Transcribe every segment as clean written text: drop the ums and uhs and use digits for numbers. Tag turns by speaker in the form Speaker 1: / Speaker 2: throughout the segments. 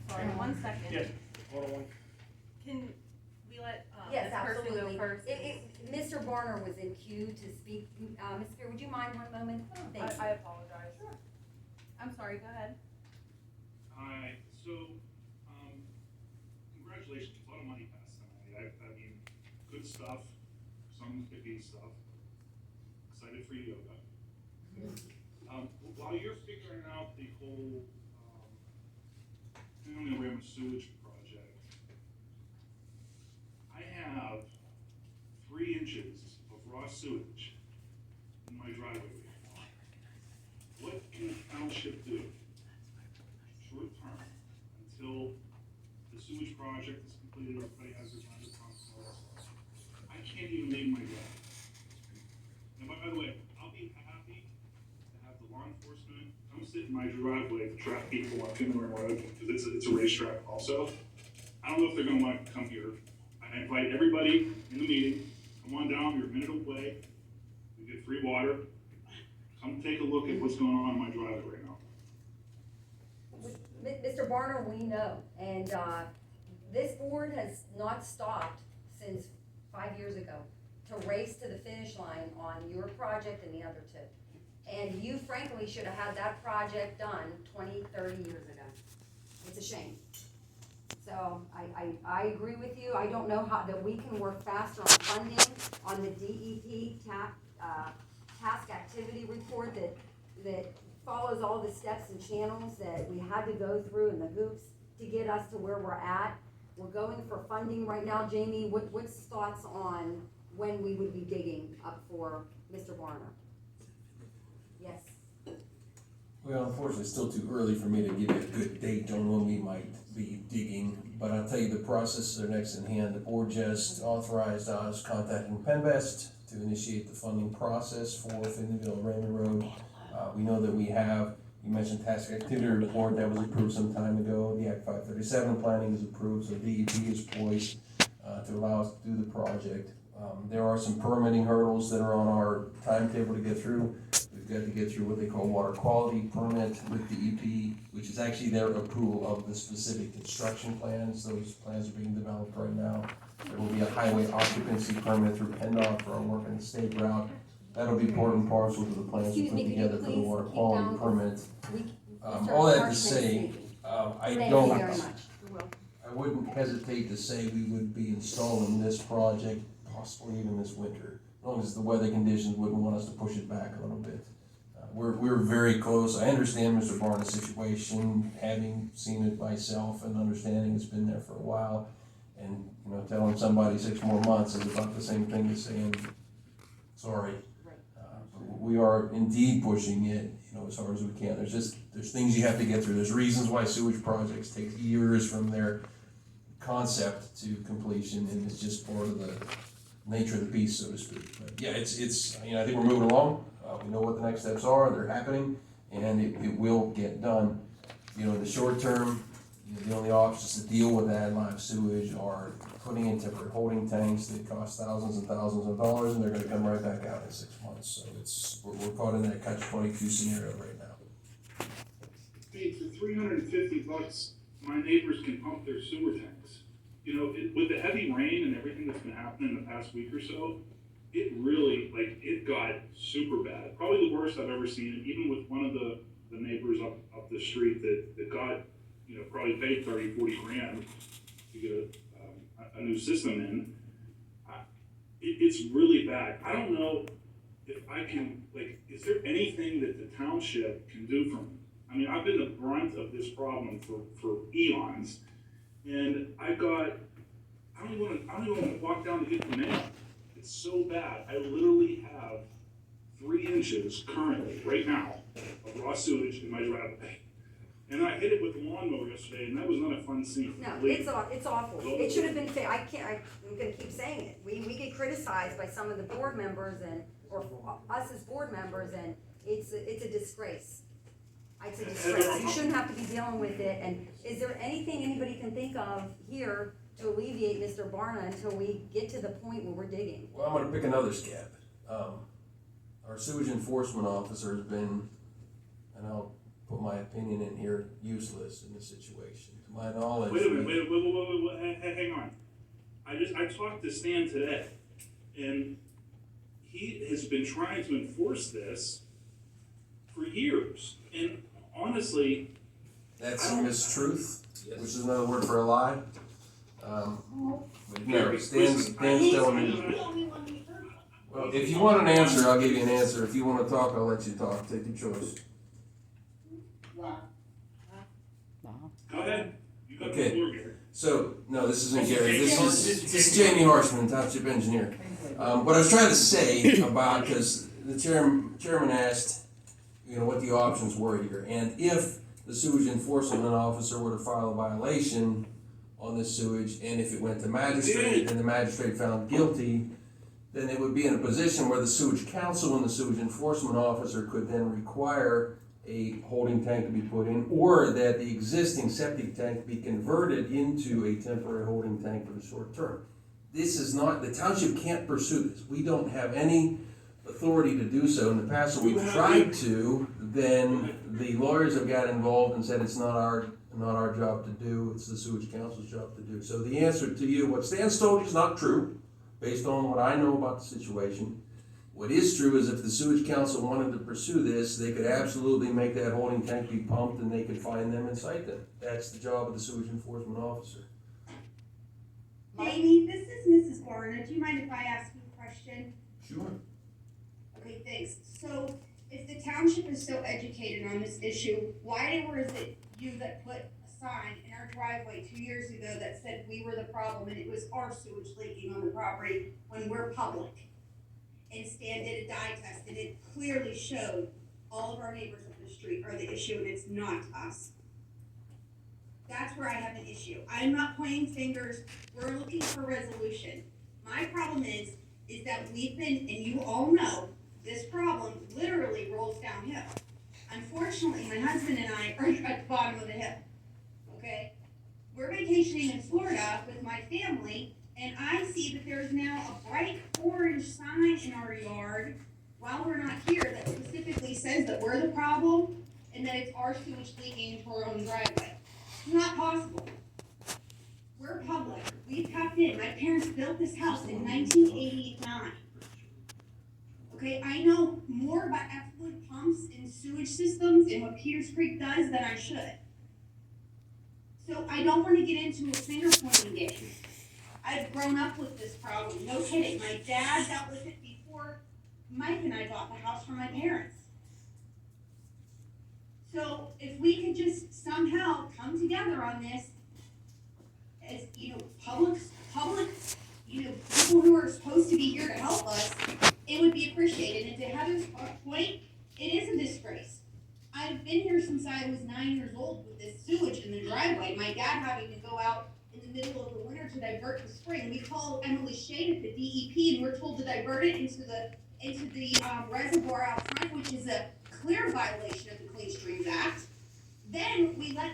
Speaker 1: Sorry, 1 second.
Speaker 2: Yes, hold on.
Speaker 1: Can we let,
Speaker 3: Yes,
Speaker 1: this person go
Speaker 3: absolutely.
Speaker 1: first?
Speaker 3: Mr. Barner was in queue to speak. Ms. Spear, would you mind one moment? Thank you.
Speaker 1: I apologize.
Speaker 3: Sure.
Speaker 1: I'm sorry, go ahead.
Speaker 4: Hi, so, congratulations, a lot of money passed tonight. I mean, good stuff, some iffy stuff. Excited for yoga. While you're figuring out the whole, family awareness sewage project, I have 3 inches of raw sewage in my driveway right now. What can the township do? Short term, until the sewage project is completed, everybody has their under pumps and all that stuff. I can't even leave my driveway. And by the way, I'll be happy to have the law enforcement come sit in my driveway to trap people on Finland Road, because it's a racetrack also. I don't know if they're gonna want to come here. I invite everybody in the meeting, come on down, you're a minute away, we get free water. Come take a look at what's going on in my driveway right now.
Speaker 3: Mr. Barner, we know, and this board has not stopped since 5 years ago to race to the finish line on your project and the other 2. And you frankly should have had that project done 20, 30 years ago. It's a shame. So I agree with you. I don't know how, that we can work faster on funding, on the DEP task activity report that follows all the steps and channels that we had to go through and the hoops to get us to where we're at. We're going for funding right now. Jamie, what's thoughts on when we would be digging up for Mr. Barner? Yes.
Speaker 5: Well, unfortunately, it's still too early for me to give you a good date on when we might be digging, but I'll tell you the processes are next in hand. The board just authorized us contacting Penvest to initiate the funding process for Finleyville Raymond Road. We know that we have, you mentioned task activity report that was approved some time ago. The Act 537 planning is approved, so DEP is poised to allow us to do the project. There are some permitting hurdles that are on our timetable to get through. We've got to get through what they call water quality permit with DEP, which is actually their approval of the specific construction plans. Those plans are being developed right now. There will be a highway occupancy permit through PennDOT for our work in the state route. That'll be part and parcel to the plans we put together for the water quality permit. All that to say, I wouldn't hesitate to say we would be installing this project possibly even this winter, as long as the weather conditions wouldn't want us to push it back a little bit. We're very close. I understand Mr. Barna's situation, having seen it myself and understanding it's been there for a while. And, telling somebody 6 more months is about the same thing as saying, sorry. We are indeed pushing it, as hard as we can. There's things you have to get through. There's reasons why sewage projects take years from their concept to completion, and it's just part of the nature of the beast, so to speak. But yeah, it's I think we're moving along. We know what the next steps are. They're happening, and it will get done. In the short term, the only options to deal with that live sewage are putting in temporary holding tanks that cost thousands and thousands of dollars, and they're going to come right back out in 6 months. So we're caught in that catch-22 scenario right now.
Speaker 4: Hey, for $350, my neighbors can pump their sewer tanks. With the heavy rain and everything that's been happening in the past week or so, it really, it got super bad. Probably the worst I've ever seen it, even with one of the neighbors up the street that got, probably paid 30, 40 grand to get a new system in. It's really bad. I don't know if I can, is there anything that the township can do for me? I mean, I've been the brunt of this problem for eons, and I don't even want to walk down to get the mail. It's so bad. I literally have 3 inches currently, right now, of raw sewage in my driveway. And I hit it with the lawnmower yesterday, and that was not a fun scene.
Speaker 3: No, it's awful. It should have been, I'm gonna keep saying it. We get criticized by some of the board members or us as board members, and it's a disgrace. It's a disgrace. You shouldn't have to be dealing with it. And is there anything anybody can think of here to alleviate Mr. Barna until we get to the point where we're digging?
Speaker 5: Well, I'm going to pick another scab. Our sewage enforcement officer has been, and I'll put my opinion in here useless in this situation. To my knowledge.
Speaker 4: Wait a minute, wait, hang on. I talked to Stan today, and he has been trying to enforce this for years, and honestly.
Speaker 5: That's a mistruth, which is another word for a lie. But no, Stan's telling me. Well, if you want an answer, I'll give you an answer. If you want to talk, I'll let you talk. Take your choice.
Speaker 4: Go ahead. You got the
Speaker 5: Okay.
Speaker 4: floor, Gary.
Speaker 5: So, no, this isn't Gary. This is Jamie Harshman, Township Engineer. What I was trying to say about, because the chairman asked, what the options were here. And if the sewage enforcement officer were to file a violation on this sewage, and if it went to magistrate, and the magistrate found guilty, then it would be in a position where the sewage council and the sewage enforcement officer could then require a holding tank to be put in, or that the existing septic tank be converted into a temporary holding tank for the short term. This is not, the township can't pursue this. We don't have any authority to do so. In the past, when we've tried to, then the lawyers have got involved and said it's not our job to do, it's the sewage council's job to do. So the answer to you, what Stan's told you is not true, based on what I know about the situation. What is true is if the sewage council wanted to pursue this, they could absolutely make that holding tank be pumped and they could find them and cite them. That's the job of the sewage enforcement officer.
Speaker 2: Jamie, this is Mrs. Barna. Do you mind if I ask you a question?
Speaker 5: Sure.
Speaker 2: Okay, thanks. So, if the township is so educated on this issue, why was it you that put a sign in our driveway 2 years ago that said we were the problem and it was our sewage leaking on the property when we're public? And Stan did a dye test and it clearly showed all of our neighbors up the street are the issue and it's not us. That's where I have an issue. I'm not pointing fingers. We're looking for resolution. My problem is that we've been, and you all know, this problem literally rolls downhill. Unfortunately, my husband and I are at the bottom of the hill, okay? We're vacationing in Florida with my family, and I see that there's now a bright orange sign in our yard while we're not here that specifically says that we're the problem and that it's our sewage leaking into our own driveway. It's not possible. We're public. We tapped in. My parents built this house in 1989. Okay, I know more about effluent pumps and sewage systems and what Peters Creek does than I should. So I don't want to get into a finger pointing game. I've grown up with this problem. No kidding. My dad dealt with it before Mike and I bought the house for my parents. So if we could just somehow come together on this, as, public, people who are supposed to be here to help us, it would be appreciated. And to Heather's point, it is a disgrace. I've been here since I was 9 years old with this sewage in the driveway. My dad having to go out in the middle of the winter to divert the spring. We called Emily Shade at the DEP and we're told to divert it into the reservoir out front, which is a clear violation of the Clean Streams Act. Then we let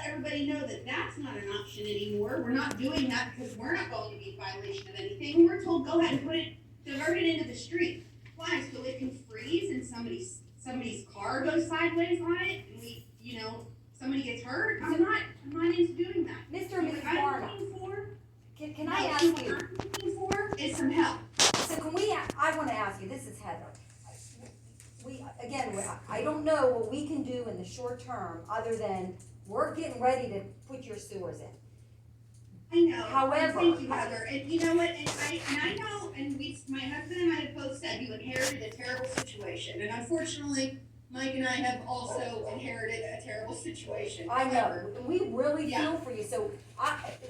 Speaker 2: everybody know that that's not an option anymore. We're not doing that because we're not going to be in violation of anything. We're told go ahead and divert it into the street. Why? So it can freeze and somebody's car goes sideways on it and somebody gets hurt. I'm not into doing that.
Speaker 3: Mr. and Mrs.
Speaker 2: What I'm
Speaker 3: Barna,
Speaker 2: looking for,
Speaker 3: can I ask
Speaker 2: what
Speaker 3: you?
Speaker 2: I'm looking for is some help.
Speaker 3: So I want to ask you, this is Heather. I don't know what we can do in the short term other than we're getting ready to put your sewers in.
Speaker 2: I know.
Speaker 3: However-
Speaker 2: Thank you, Heather. And you know what, and I know, and my husband and I have both said you inherited a terrible situation. And unfortunately, Mike and I have also inherited a terrible situation.
Speaker 3: I know, and we really
Speaker 2: Yeah.
Speaker 3: feel for you. So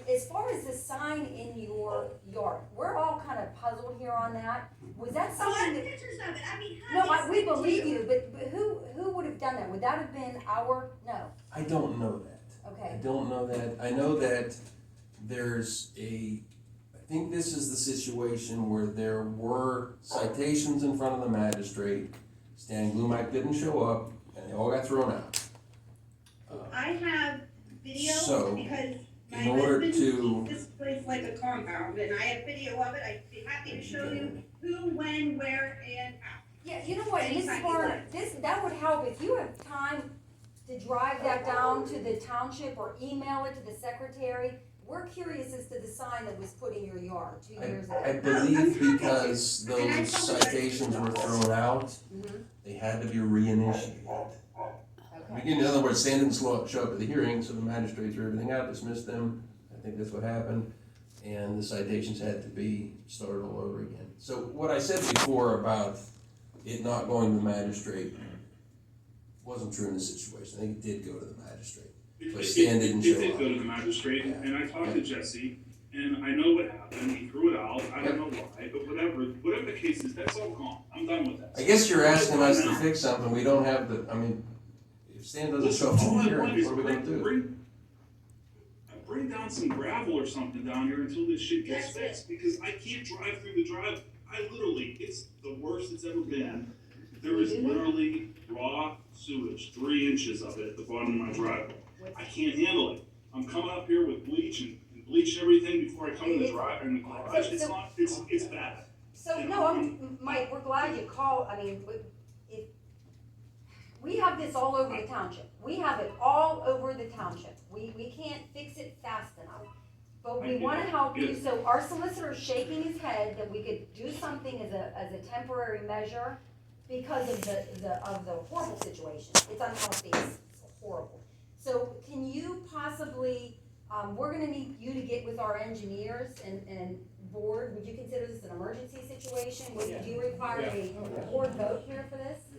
Speaker 3: as far as the sign in your yard, we're all kind of puzzled here on that. Was that
Speaker 2: So I
Speaker 3: something
Speaker 2: have
Speaker 3: that?
Speaker 2: pictures of it. I'd be
Speaker 3: No,
Speaker 2: happy to
Speaker 3: we
Speaker 2: send it to
Speaker 3: believe
Speaker 2: you.
Speaker 3: you, but who would have done that? Would that have been no,
Speaker 5: I don't know that. I
Speaker 3: okay.
Speaker 5: don't know that. I know that I think this is the situation where there were citations in front of the magistrate. Stan Glumac didn't show up and they all got thrown out.
Speaker 2: I have video
Speaker 5: So,
Speaker 2: because my
Speaker 5: in order
Speaker 2: husband
Speaker 5: to-
Speaker 2: keeps this place like a compound, and I have video of it. I'd be happy to show you who, when, where, and how.
Speaker 3: Yeah, you know what, Mrs.
Speaker 2: Anytime you
Speaker 3: Barner, that would help if you have time to drive that down to the township or email it to the secretary? We're curious as to the sign that was put in your yard 2 years
Speaker 5: I
Speaker 3: ago.
Speaker 5: believe because those citations were thrown out,
Speaker 3: Mhm.
Speaker 5: they had to be reinitiated.
Speaker 3: Okay.
Speaker 5: In other words, Stan didn't show up at the hearing, so the magistrate threw everything out, dismissed them. I think that's what happened. And the citations had to be started all over again. So what I said before about it not going to the magistrate wasn't true in this situation. I think it did go to the magistrate. But Stan didn't show
Speaker 4: It did
Speaker 5: up.
Speaker 4: go to the magistrate,
Speaker 5: Yeah.
Speaker 4: and I talked to Jesse, and I know what happened, he threw it out, I don't know why, but whatever the case is, that's all gone, I'm done with that.
Speaker 5: I guess you're asking us to fix something, we don't have the, I mean, if Stan doesn't show up to
Speaker 4: All
Speaker 5: the
Speaker 4: I
Speaker 5: hearing,
Speaker 4: want is
Speaker 5: what are we gonna do?
Speaker 4: bring down some gravel or something down here until this shit gets
Speaker 2: That's it.
Speaker 4: fixed, because I can't drive through the drive, it's the worst it's ever been. There is literally raw sewage, 3 inches of it at the bottom of my driveway. I can't handle it. I'm coming up here with bleach and bleach everything before I come in the garage, it's bad.
Speaker 3: So, no, Mike, we're glad you called, I mean, if, we have this all over the township. We have it all over the township. We can't fix it fast enough. But we wanna help you, so our solicitor's shaking his head that we could do something as a temporary measure because of the horrible situation. It's unhealthy, it's horrible. So can you possibly, we're gonna need you to get with our engineers and board, would you consider this an emergency situation? Do you require a board vote here for this? Do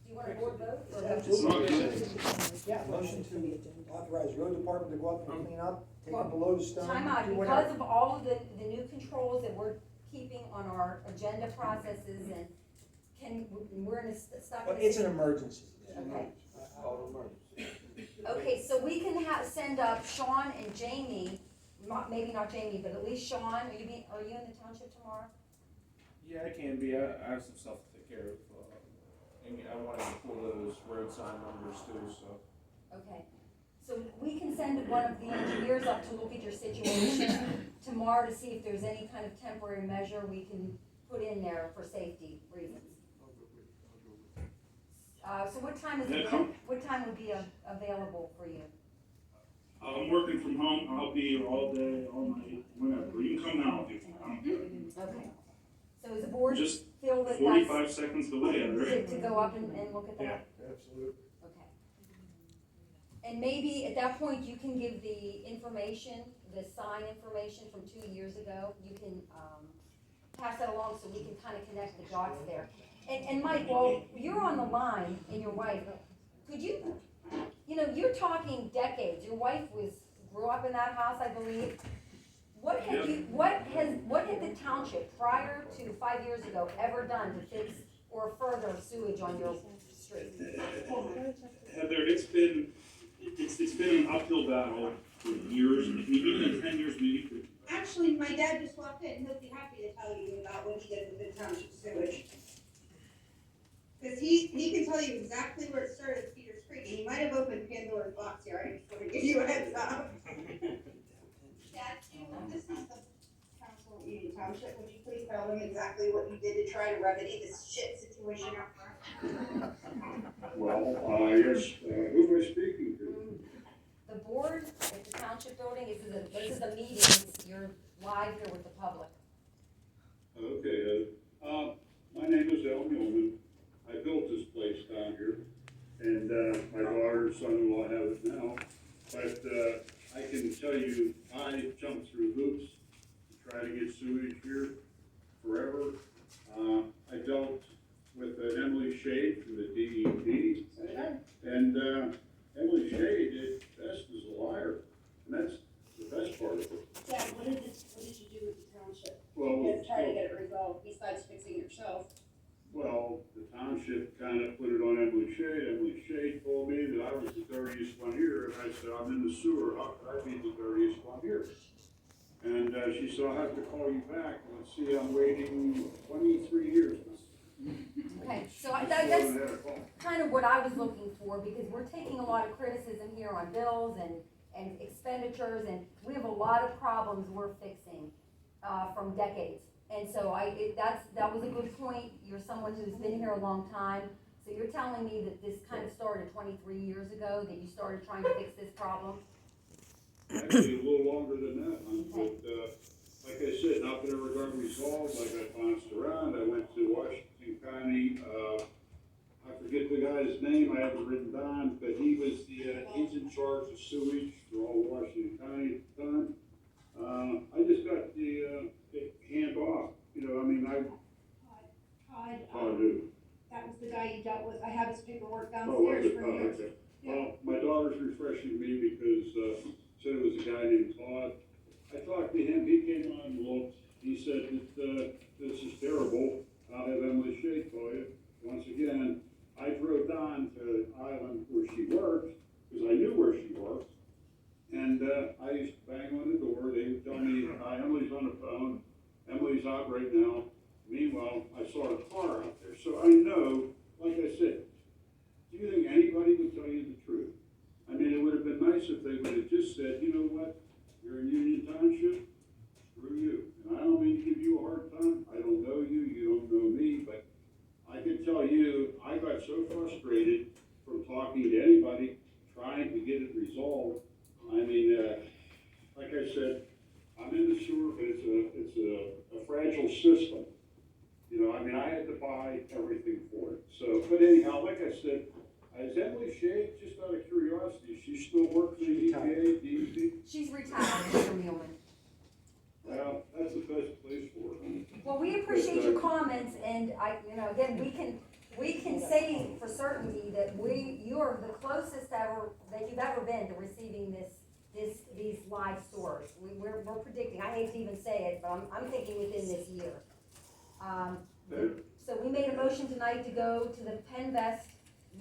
Speaker 3: you want a board vote? or no?
Speaker 6: Yeah, motion to authorize road department to go up and clean up, take up the load of stone,
Speaker 3: Time out,
Speaker 6: do
Speaker 3: because
Speaker 6: whatever.
Speaker 3: of all of the new controls that we're keeping on our agenda processes and we're in a stuck.
Speaker 6: But it's an emergency.
Speaker 3: Okay. Okay, so we can send up Sean and Jamie, maybe not Jamie, but at least Sean, are you in the township tomorrow?
Speaker 7: Yeah, I can be. I have some stuff to take care of. And I wanted to pull those road sign numbers too, so.
Speaker 3: Okay, so we can send one of the engineers up to look at your situation tomorrow to see if there's any kind of temporary measure we can put in there for safety reasons. So what time what time would be available for you?
Speaker 4: I'm working from home, I'll be here all day, all night, whenever, you can come now if you want.
Speaker 3: Okay. So is the board
Speaker 4: Just
Speaker 3: feel that that's
Speaker 4: 45 seconds away,
Speaker 3: to go up and look at that?
Speaker 6: Absolutely.
Speaker 3: Okay. And maybe at that point, you can give the information, the sign information from 2 years ago. You can, pass that along so we can kind of connect the dots there. And Mike, while you're on the line and your wife, could you you're talking decades. Your wife grew up in that house, I believe. What had the township prior to 5 years ago ever done to fix or further sewage on your street?
Speaker 4: Heather, it's been an uphill battle for years, even in 10 years,
Speaker 2: Actually, my dad just walked in, he'll be happy to tell you about what he did with the township sewage. Cause he can tell you exactly where it started at Peters Creek, and he might have opened Pandora's box here, I just wanna give you a heads up. Dad, this is the council of Union Township, would you please tell them exactly what you did to try to remedy this shit situation out front?
Speaker 8: Well, yes, who am I speaking to?
Speaker 3: The board at the township building, this is a meeting, you're live here with the public.
Speaker 8: Okay, my name is Al Newman. I built this place down here, and my daughter and son-in-law have it now. But I can tell you, I jumped through hoops to try to get sewage here forever. I dealt with Emily Shade from the DEP, and Emily Shade at best is a liar, and that's the best part of it.
Speaker 2: Dad, what did you do with the township?
Speaker 8: Well,
Speaker 2: To try to get it resolved, besides fixing it yourself?
Speaker 8: Well, the township kind of put it on Emily Shade. Emily Shade told me that I was the dirtiest one here, and I said, I'm in the sewer, how could I be the dirtiest one here? And she said, I'll have to call you back. Let's see, I'm waiting 23 years now.
Speaker 3: Okay, so that's kind of what I was looking for, because we're taking a lot of criticism here on bills and expenditures, and we have a lot of problems we're fixing from decades. And so that was a good point. You're someone who's been here a long time. So you're telling me that this kind of started 23 years ago, that you started trying to fix this problem?
Speaker 8: Actually, a little longer than that, but, like I said, nothing ever got resolved. I got bounced around. I went to Washington County, I forget the guy's name, I have it written down, but he was he's in charge of sewage for all Washington County at the time. I just got the hand off, you know, I mean,
Speaker 2: Todd,
Speaker 8: oh, dude.
Speaker 2: that was the guy you dealt with. I have his paperwork
Speaker 8: Oh, was
Speaker 2: downstairs
Speaker 8: it?
Speaker 2: for
Speaker 8: Oh,
Speaker 2: you.
Speaker 8: okay. Well, my daughter's refreshing me because, said it was a guy named Todd. I talked to him, he came on and looked, he said that, this is terrible, I'll have Emily Shea call you. Once again, I drove down to Island where she worked, because I knew where she worked. And, I used to bang on the door, they would tell me, Emily's on the phone, Emily's out right now. Meanwhile, I saw a car out there, so I know, like I said, do you think anybody would tell you the truth? I mean, it would have been nice if they would have just said, you know what, you're in Union Township, screw you. And I don't mean to give you a hard time, I don't know you, you don't know me, but I can tell you, I got so frustrated from talking to anybody, trying to get it resolved. I mean, like I said, I'm in the sewer, but it's a fragile system. You know, I mean, I had to buy everything for it. So, but anyhow, like I said, is Emily Shea, just out of curiosity, is she still working for the EPA, DEP?
Speaker 3: She's retired, Mr. Muehlman.
Speaker 8: Well, that's the best place for her.
Speaker 3: Well, we appreciate your comments, and again, we can say for certainty that you are the closest that you've ever been to receiving these live stores. We're predicting, I hate to even say it, but I'm thinking within this year. So we made a motion tonight to go to the Penvest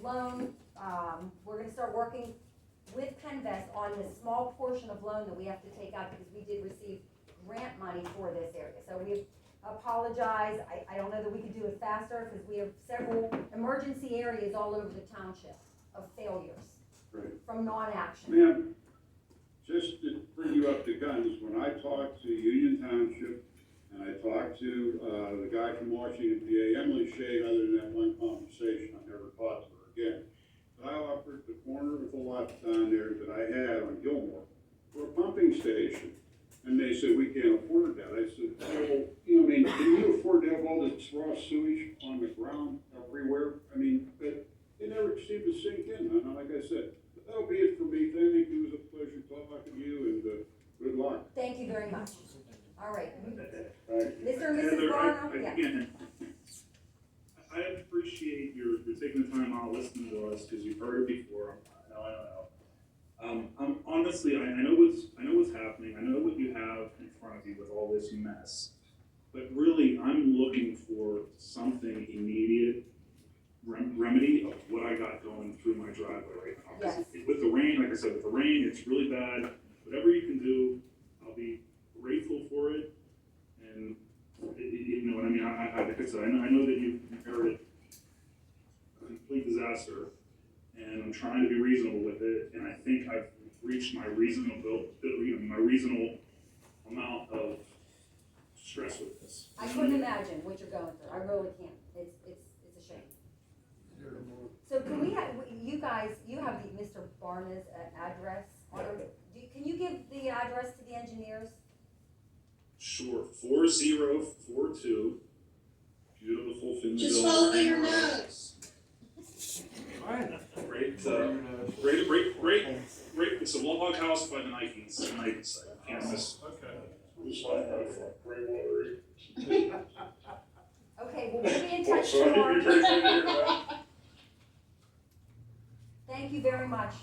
Speaker 3: loan. We're gonna start working with Penvest on the small portion of loan that we have to take out because we did receive grant money for this area. So we apologize. I don't know that we could do it faster because we have several emergency areas all over the township of failures
Speaker 8: Right.
Speaker 3: from non-action.
Speaker 8: Ma'am, just to bring you up to guns, when I talked to Union Township, and I talked to, the guy from Washington, PA, Emily Shea, other than that one conversation, I never talked to her again. But I offered the corner of the lot down there that I had on Gilmore for a pumping station. And they said, we can't afford that. I said, well, you know, I mean, can you afford to have all this raw sewage on the ground everywhere? I mean, but it never seemed to sink in, and like I said, but that'll be it for me. Thank you, it was a pleasure talking to you, and, good luck.
Speaker 3: Thank you very much. All right.
Speaker 8: Thank you.
Speaker 3: Mr. and Mrs.
Speaker 4: Heather,
Speaker 3: Barna? Yeah.
Speaker 4: again, I appreciate your taking the time out listening to us, because you've heard it before. I know. Honestly, I know what's happening. I know what you have in front of you with all this mess. But really, I'm looking for something immediate remedy of what I got going through my driveway right now. 'Cause
Speaker 3: Yes.
Speaker 4: with the rain, like I said, with the rain, it's really bad. Whatever you can do, I'll be grateful for it. And you know what I mean? Like I said, I know that you've inherited a complete disaster, and I'm trying to be reasonable with it. And I think I've reached my reasonable amount of stress with this.
Speaker 3: I couldn't imagine what you're going through. I really can't. It's a shame. So can we have, you guys, you have Mr. Barna's address? Can you give the address to the engineers?
Speaker 4: Sure, 4042, beautiful Finnville.
Speaker 9: Just follow your nose.
Speaker 4: Great, it's a log house by the Nikes, can't miss.
Speaker 3: Okay, well, we'll be in touch tomorrow. Thank you very much.